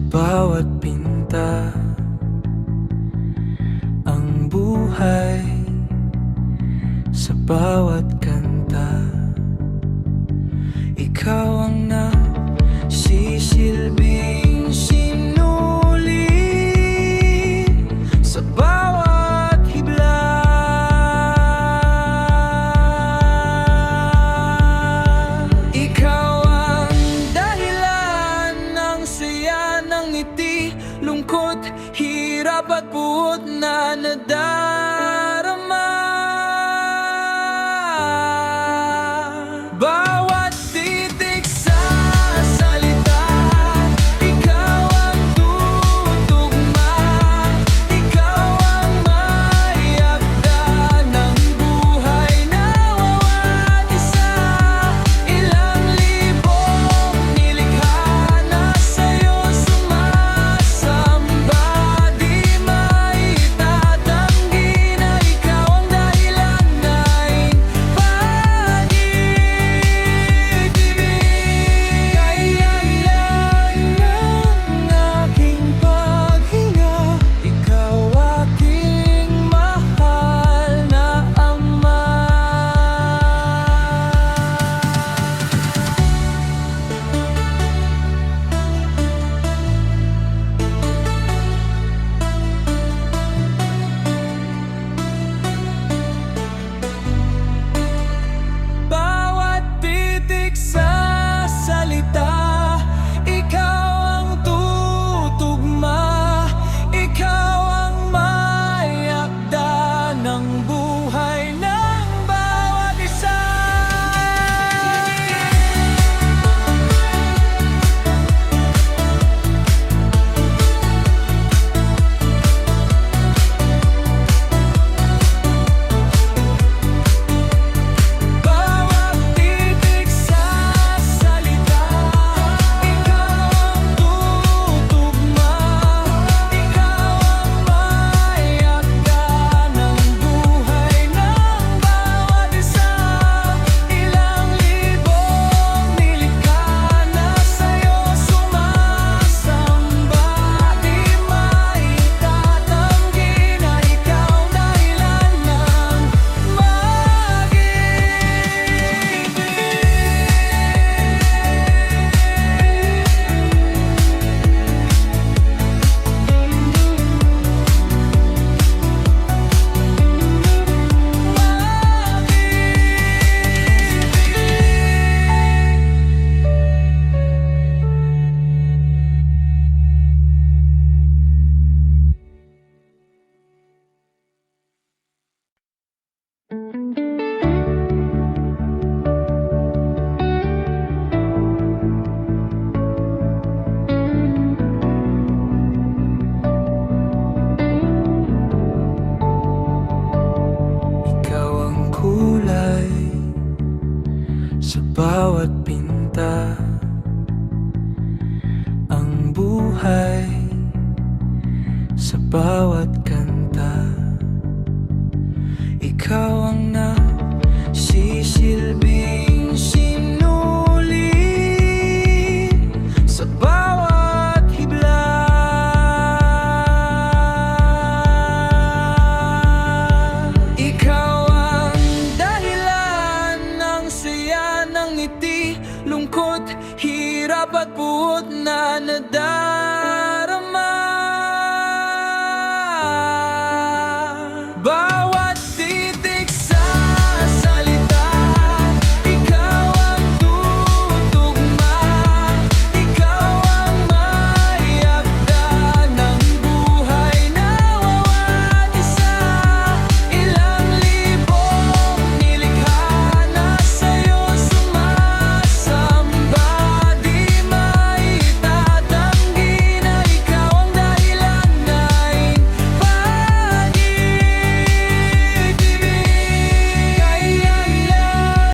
bawat pinta, ang buhay sa bawat kanta. Ikaw ang nagsisilbing sinulid sa bawat hibla. Ikaw ang dahilan ng saya, ng ngiti, lungkot, hirap at buot na nadarama. Bawat titik sa salita, ikaw ang tutugma. Ikaw ang may akda ng buhay na bawat isa. Ilang libong nilikha na sa'yo sumasamba. Di maitatanggi na ikaw ang dahilan ng pag-ibig. Kailangan ng aking paghinga, ikaw aking mahal na ama. Bawat titik sa salita, ikaw ang tutugma. Ikaw ang may akda ng buhay ng bawat isa. Bawat titik sa salita, ikaw ang tutugma. Ikaw ang may akda ng buhay ng bawat isa. Ilang libong nilikha na sa'yo sumasamba. Di maitatanggi na ikaw dahilan ng ikaw ang kulay sa bawat pinta, ang buhay sa bawat kanta. Ikaw ang nagsisilbing sinulid sa bawat hibla. Ikaw ang dahilan ng saya, ng ngiti, lungkot, hirap at buot na nadarama.